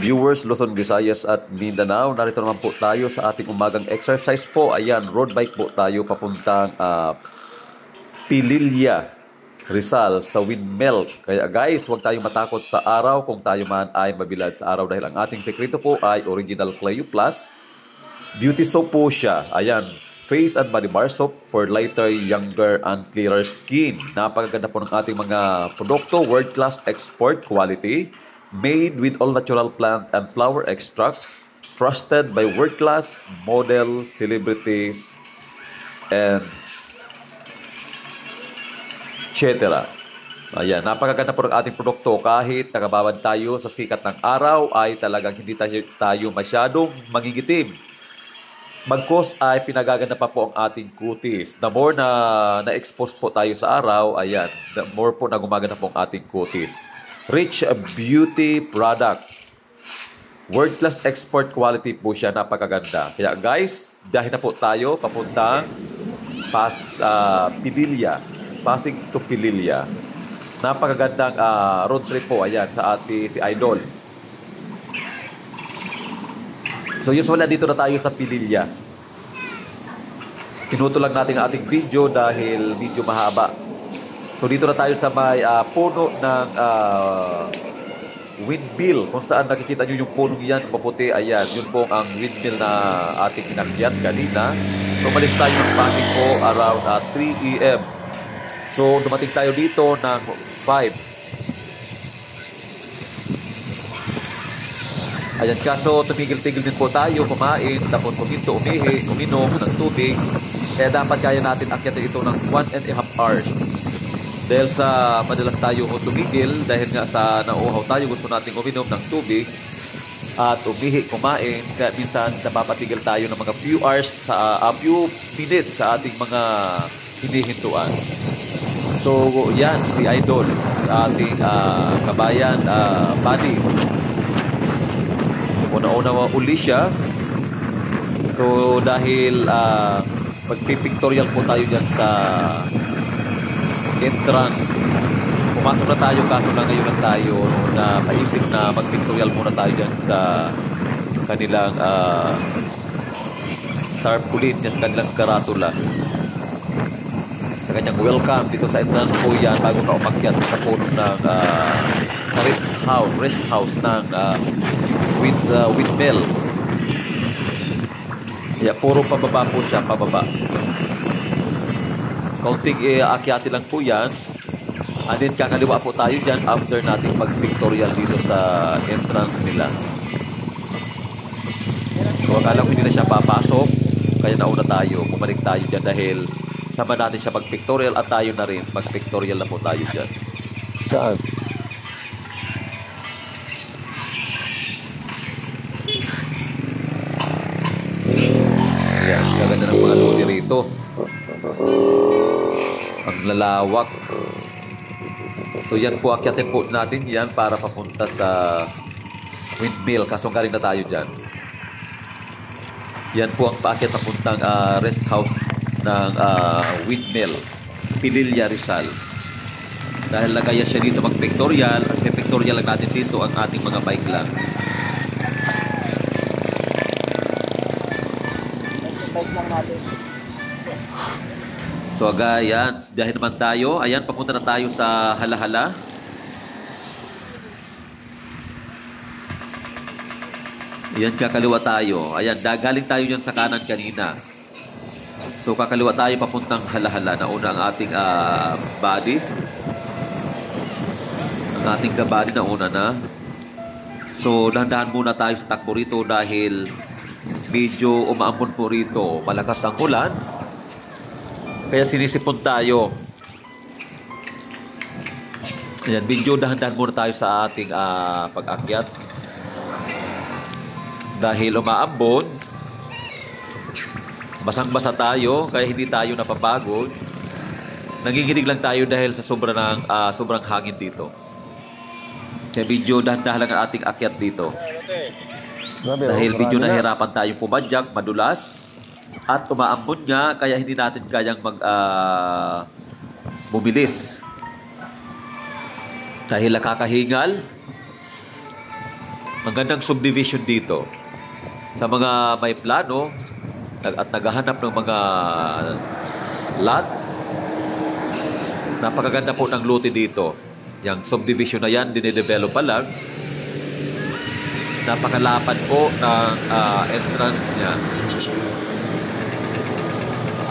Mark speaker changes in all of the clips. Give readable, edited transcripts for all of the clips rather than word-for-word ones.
Speaker 1: viewers, Luzon, Visayas at Mindanao. Narito naman po tayo sa ating umagang exercise po. Ayan, road bike po tayo papuntang Pililla, Rizal sa windmill. Kaya guys, huwag tayong matakot sa araw kung tayo man ay mabilad sa araw dahil ang ating sekreto po ay Original Cleo Plus. Beauty soap po siya. Ayan, face and body bar soap for lighter, younger, and clearer skin. Napakaganda po ng ating mga produkto. World class export quality. Made with all natural plant and flower extract. Trusted by world class models, celebrities, and etc. Ayan, napakaganda po ng ating produkto. Kahit nakababad tayo sa sikat ng araw, ay talagang hindi tayo masyadong mangingitim. Bagkus ay pinagaganda pa po ang ating kutis. The more na na-expose po tayo sa araw, ayan, the more po na gumaganda po ang ating kutis. Rich beauty product. World class export quality po siya, napakaganda. Kaya guys, dahil na po tayo papuntang Pililla. Pasig to Pililla. Napakagandang road trip po, ayan, sa ating si Idol. So usually dito na tayo sa Pililla. Pinuto lang natin ang ating video dahil video mahaba. So dito na tayo sa may puno ng windmill. Kung saan nakikita nyo yung punong yan, maputi, ayan. Yun po ang windmill na ating inakyat kanina. So malis tayo ng Pasig po around 3 AM. So dumating tayo dito ng 5. Ayan, kaso tumigil-tigil din po tayo, kumain, tapos puminto, uminom ng tubig. Kaya dapat kaya natin akyatin ito ng 1.5 hours. Dahil sa madalas tayo tumigil, dahil nga sa nauuhaw tayo, gusto natin uminom ng tubig at kumain. Kaya minsan napapatigil tayo ng mga few hours, few minutes sa ating mga hinihintuan. So, yan, si Idol, ating kabayan, buddy. Una-una uli siya. So dahil magpipictorial po tayo dyan sa entrance. Pumasok na tayo, kaso na ngayon lang tayo na paisip na magpictorial muna tayo dyan sa kanilang tarpaulin niya, sa kanilang karatula, sa kanyang welcome dito sa entrance po yan bago ka umakyat sa puno ng sa rest house ng windmill. Yeah, puro pababa po siya, pababa. Kaunting akyati lang po yan. And then kakaliwa po tayo dyan after nating mag-pictorial dito sa entrance nila. So akala ko hindi na siya papasok, kaya nauna tayo, bumalik tayo dyan dahil sama natin siya mag-pictorial at tayo na rin mag-pictorial na po tayo dyan.
Speaker 2: Saan?
Speaker 1: Ayan, gaganda ng mga lodi rito. Ang lalawak. So yan po, akyatin po natin yan para papunta sa windmill. Kaso galing na tayo dyan. Yan po ang paakyat papuntang rest house ng windmill, Pililla, Rizal. Dahil nagaya siya dito mag-pictorial, at pictorial lang natin dito ang ating mga bike lang. So ayan, biyahe naman tayo. Ayan, papunta na tayo sa Halahala. Ayan, kakaliwa tayo. Ayan, galing tayo dyan sa kanan kanina. So kakaliwa tayo papuntang Halahala. Nauna ang ating body. Ang ating kabady na una na. So dahan-dahan muna tayo sa takbo rito dahil medyo umaambon po rito. Malakas ang ulan. Kaya sinisipon tayo. Ayan, medyo dahan-dahan muna tayo sa ating pag-akyat. Dahil umaambon, basang-basa tayo, kaya hindi tayo napapagod. Nanginginig lang tayo dahil sa sobrang hangin dito. Kaya medyo dahan-dahan lang ang ating akyat dito. Dahil medyo nahirapan tayong pumadyak, madulas. At umaambon nga, kaya hindi natin kayang bumilis. Dahil nakakahingal. Ang gandang subdivision dito. Sa mga may plano at naghahanap ng mga lot, napakaganda po ng lote dito. Yung subdivision na yan, dinidevelop pa lang. Napakalapad po ng entrance niya.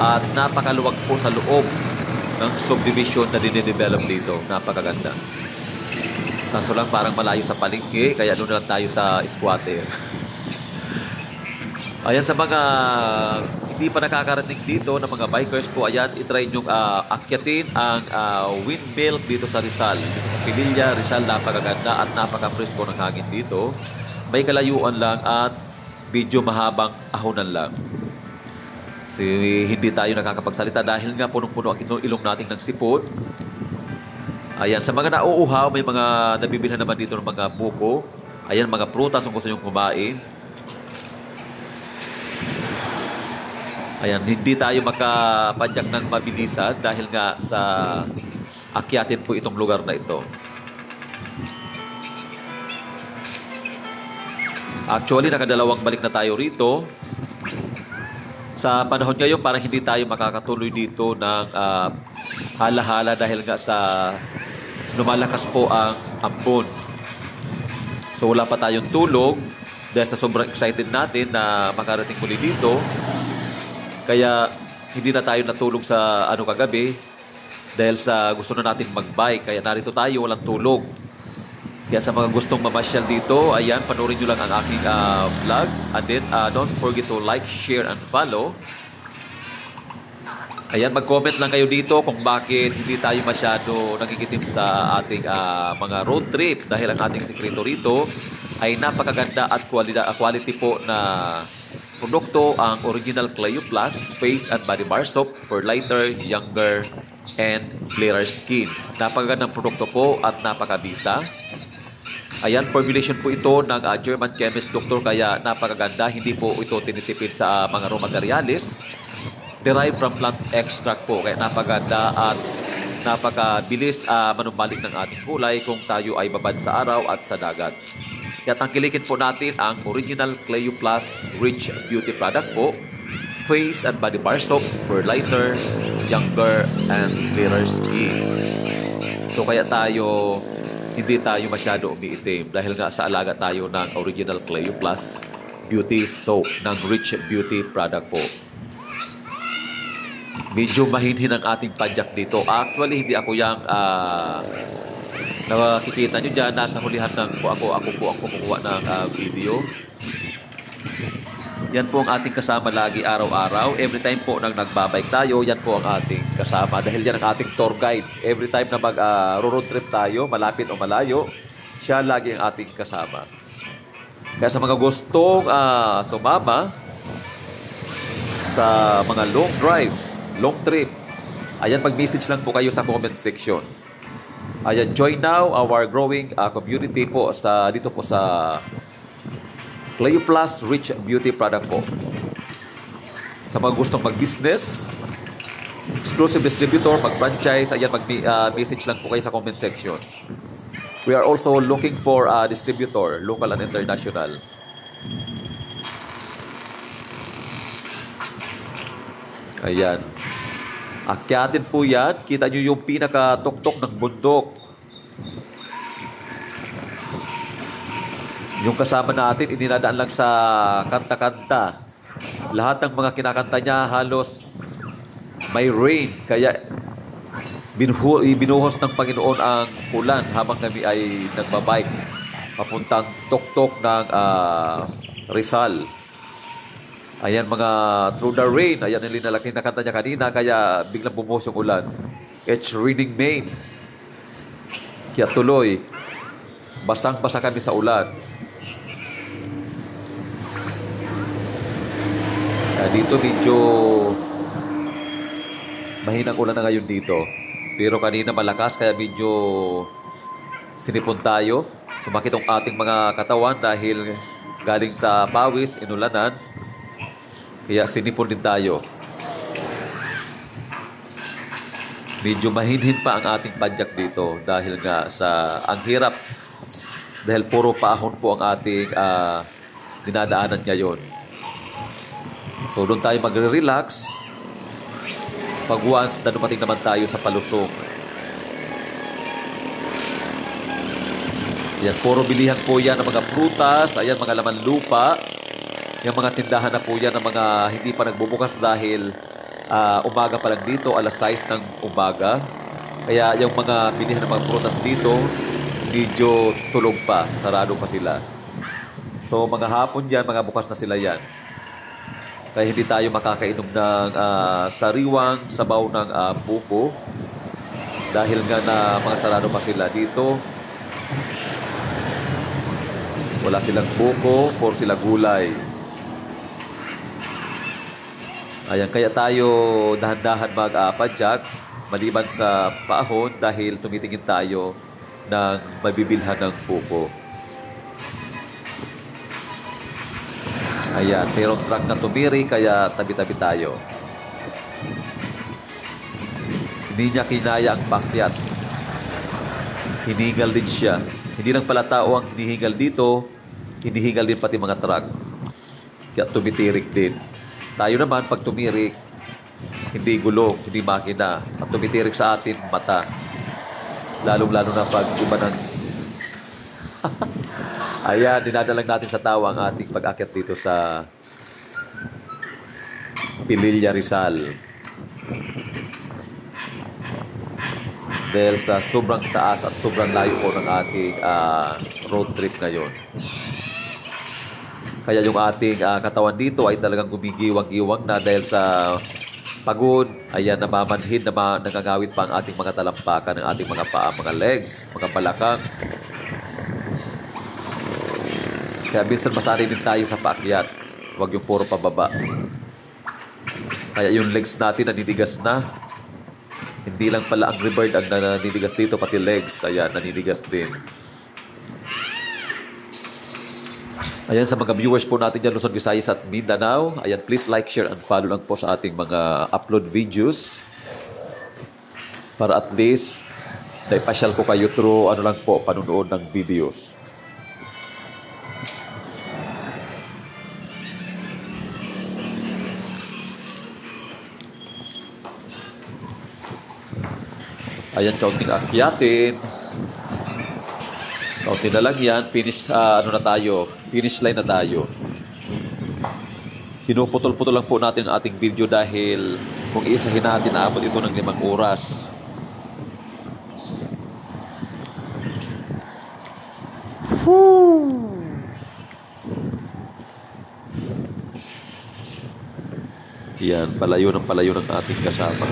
Speaker 1: At napakaluwag po sa loob ng subdivision na dinidevelop dito. Napakaganda. Kaso lang parang malayo sa palengke, kaya doon lang tayo sa squatter. Ayan, sa mga hindi pa nakakarating dito ng mga bikers po, ayan, itry nyo akyatin ang windmill dito sa Rizal. Dito sa Pililla, Rizal, napakaganda at napaka-presko ng hangin dito. May kalayuan lang at medyo mahabang ahonan lang. Hindi tayo nakakapagsalita dahil nga punong-puno ang ilong natin ng sipon. Ayan, sa mga nauuhaw, may mga nabibilhan naman dito ng mga buko. Ayan, mga prutas kung gusto nyo kumain. Ayan, hindi tayo makapadyak ng mabilisan dahil nga sa akyatin po itong lugar na ito. Actually, nakadalawang balik na tayo rito. Sa panahon ngayon, parang hindi tayo makakatuloy dito ng hala-hala dahil nga sa lumalakas po ang ambon. So wala pa tayong tulog dahil sa sobrang excited natin na makarating muli dito. Kaya hindi na tayo natulog sa kagabi dahil sa gusto na natin mag-bike. Kaya narito tayo, walang tulog. Kaya sa mga gustong mamasyal dito, ayan, panoorin nyo lang ang aking vlog. And then, don't forget to like, share, and follow. Ayan, mag-comment lang kayo dito kung bakit hindi tayo masyado nagigitim sa ating mga road trip. Dahil ang ating sekreto rito ay napakaganda at quality po na produkto, ang original Cleo Plus Face and Body Bar Soap for lighter, younger, and clearer skin. Napakagandang produkto po at napakabisa. Ayan, formulation po ito ng German chemist doctor, kaya napakaganda. Hindi po ito tinitipid sa mga raw materials. Derived from plant extract po. Kaya napaganda at napakabilis manumbalik ng ating kulay kung tayo ay babad sa araw at sa dagat. Kaya tangkilikin po natin ang original Cleo Plus Rich Beauty product po. Face and Body Bar Soap for lighter, younger, and clearer skin. So kaya hindi tayo masyado umiitim dahil nga sa alaga tayo ng original Cleo Plus Beauty Soap ng Rich Beauty product po. Medyo mahinhin ang ating padyak dito. Actually, hindi ako yung nakikita nyo dyan. Nasa hulihan ng ako po ang kumukuha ng video. Yan po ang ating kasama lagi araw-araw. Every time po nang nagbabike tayo, yan po ang ating kasama. Dahil yan ang ating tour guide. Every time na mag-road trip tayo, malapit o malayo, siya lagi ang ating kasama. Kaya sa mga gustong sumama sa mga long drive, long trip, ayan, mag-message lang po kayo sa comment section. Ayan, join now our growing community po dito po sa Cleo Plus Rich Beauty product po. Sa mga gustong mag-business, exclusive distributor, mag-franchise, ayan, mag-message lang po kayo sa comment section. We are also looking for a distributor, local and international. Ayan. Akyatin po yan. Kita nyo yung pinaka-tuktok ng bundok. Yung kasama natin, ininadaan lang sa kanta-kanta. Lahat ng mga kinakanta niya halos may rain. Kaya binuhos ng Panginoon ang ulan habang kami ay nagbabike papuntang tuktok ng Rizal. Ayan, mga through the rain. Ayan, nilalaki na kanta niya kanina, kaya biglang bumuhos yung ulan. It's raining Maine. Kaya tuloy, basang-basa kami sa ulan. Dito medyo mahinang ulan na ngayon dito. Pero kanina malakas, kaya medyo sinipon tayo. Sumakit ang ating mga katawan dahil galing sa pawis, inulanan. Kaya sinipon din tayo. Medyo mahinhin pa ang ating padyak dito dahil nga sa ang hirap dahil puro paahon po ang ating dinadaanan ngayon. So doon tayo magre-relax pag once na dumating naman tayo sa palusong. Yan, puro bilihan po yan ng mga prutas, ayan, mga laman lupa. Yung mga tindahan na po yan ng mga hindi pa nagbubukas dahil umaga pa lang dito, alas 6 ng umaga. Kaya yung mga bilihan ng mga prutas dito, medyo tulog pa, sarado pa sila. So mga hapon yan, mga bukas na sila yan. Kaya hindi tayo makakainom ng sariwang sabaw ng buko dahil nga na mga sarado pa sila dito. Wala silang buko, puro sila gulay. Ayan, kaya tayo dahan-dahan mag-padyak maliban sa paahon dahil tumitingin tayo ng mabibilhan ng buko. Ayan, mayroong truck na tumiri kaya tabi-tabi tayo. Hindi niya kinaya ang pakyat. Hinihingal din siya. Hindi lang pala tao ang hinihingal dito, hinihingal din pati mga truck. Kaya tumitirik din. Tayo naman pag tumirik, hindi gulong, hindi makina. Ang tumitirik sa atin, mata. Lalong-lalo na pag iba ng... Ayan, dinadalang natin sa tawa ang ating pag-akyat dito sa Pililla, Rizal. Dahil sa sobrang taas at sobrang layo po ng ating road trip ngayon. Kaya yung ating katawan dito ay talagang gumigiwang-giwang na dahil sa pagod. Ayan, namamanhid, nangangawit pa ang ating mga talampakan, ang ating mga paa, mga legs, mga balakang. Kaya minsan masari din tayo sa paakyat. Huwag yung puro pababa. Kaya yung legs natin naninigas na. Hindi lang pala ang rebird ang naninigas dito, pati legs. Ayan, naninigas din. Ayan, sa mga viewers po natin dyan, Luzon, Visayas at Mindanao. Ayan, please like, share, and follow lang po sa ating mga upload videos. Para at least, naipasyal ko kayo through, ano lang po, panunood ng videos. Ayan, kaunting akyatin. Kaunti na lang yan. Finish, ano na tayo? Finish line na tayo. Pinuputol-putol lang po natin ang ating video dahil kung isahin natin, naabot ito ng 5 oras. Woo! Yan, palayo ng ating kasama.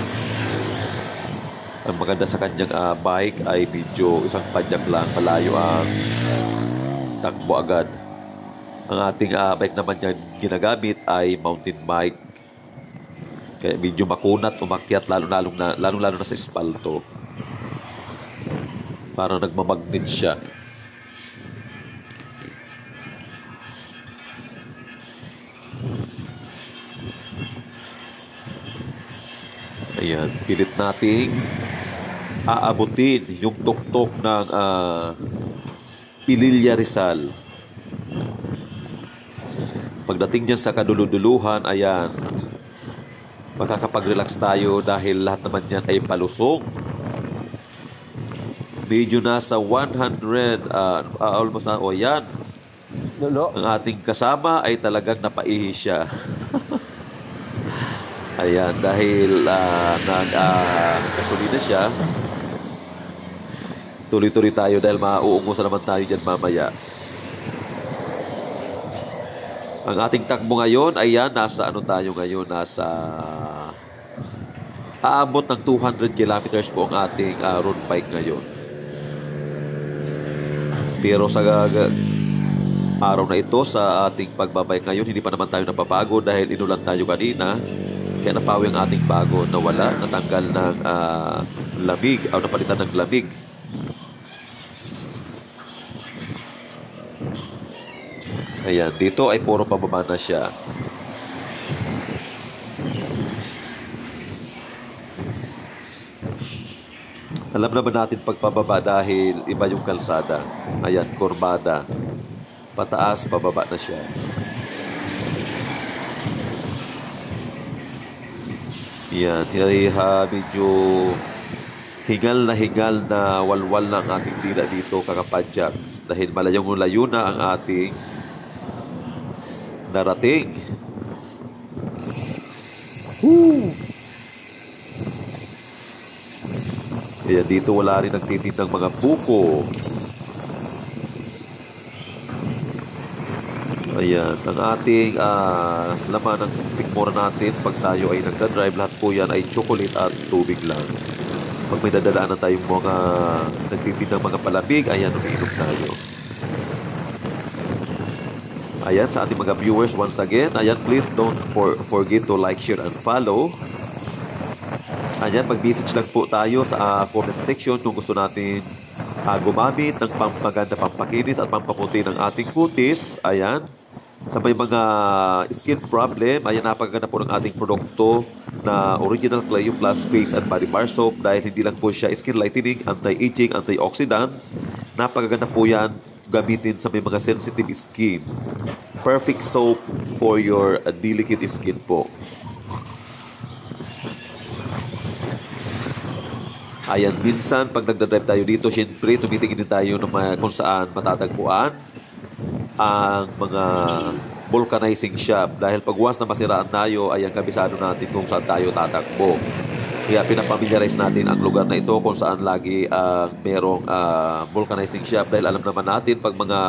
Speaker 1: Ang maganda sa kanyang bike ay medyo isang padyak lang, palayo ang takbo agad. Ang ating bike naman yan ginagamit ay mountain bike. Kaya medyo makunat, umakyat, lalo na sa espalto. Parang nagmamagnet siya. Ayan, pilit nating aabutin yung tuktok ng Pililla, Rizal. Pagdating dyan sa kaduluduluhan, ayan, makakapag-relax tayo dahil lahat naman yan ay palusong. Medyo nasa 100, almost na, yan. Ang ating kasama ay talagang napaihi siya. Ayan, dahil nag-gasolina siya, tuloy-tuloy tayo dahil mauungusan naman tayo dyan mamaya. Ang ating takbo ngayon, ayan, nasa ano tayo ngayon, nasa aabot ng 200 kilometers po ang ating road bike ngayon. Pero sa araw na ito, sa ating pagbabike ngayon, hindi pa naman tayo napapagod dahil inulan tayo kanina. Kaya napawi ang ating pagod, nawala, natanggal ng lamig, o napalitan ng lamig. Ayan, dito ay puro pababa na siya. Alam naman natin pagpababa dahil iba yung kalsada. Ayan, kurbada. Pataas, pababa na siya. Yan, medyo hingal na walwal na ang ating dila dito, kakapadyak. Dahil malayong-layo na ang ating narating. Woo! Kaya dito wala rin nagtitindang mga buko. Ayan, ang ating laman ng sikmura natin pag tayo ay nagdadrive, lahat po yan ay chocolate at tubig lang. Pag may dadadaanan tayong mga nagtitindang mga palamig, ayan, umiinom tayo. Ayan, sa ating mga viewers, once again, ayan, please don't forget to like, share, and follow. Ayan, mag-message lang po tayo sa comment section kung gusto natin gumamit ng pampaganda, pampakinis at pampaputi ng ating kutis. Ayan, sa may mga skin problem, ayan, napakaganda po ng ating produkto na Original Clio Plus Face and Body Bar Soap dahil hindi lang po siya skin lightening, anti-aging, antioxidant. Napakaganda po yan gamitin sa may mga sensitive skin. Perfect soap for your delicate skin po. Ayan, minsan pag nagdadrive tayo dito, syempre tumitingin din tayo ng kung saan matatagpuan ang mga vulcanizing shop. Dahil pag once na masiraan tayo, ayan, kabisado natin kung saan tayo tatakbo. Kaya pinapamiliarize natin ang lugar na ito kung saan lagi merong vulcanizing shop. Dahil alam naman natin pag mga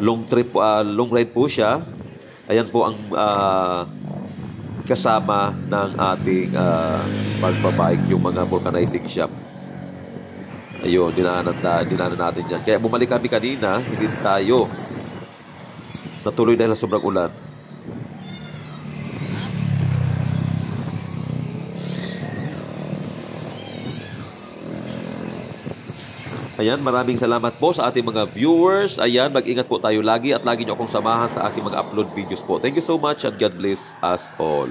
Speaker 1: long trip, long ride po siya, ayan po ang kasama ng ating pagbabike, yung mga vulcanizing shop. Ayun, dinaanan natin yan. Kaya bumalik kami kanina, hindi tayo natuloy dahil sa sobrang ulan. Ayan, maraming salamat po sa ating mga viewers. Ayan, mag-ingat po tayo lagi at lagi nyo akong samahan sa aking mga upload videos po. Thank you so much and God bless us all.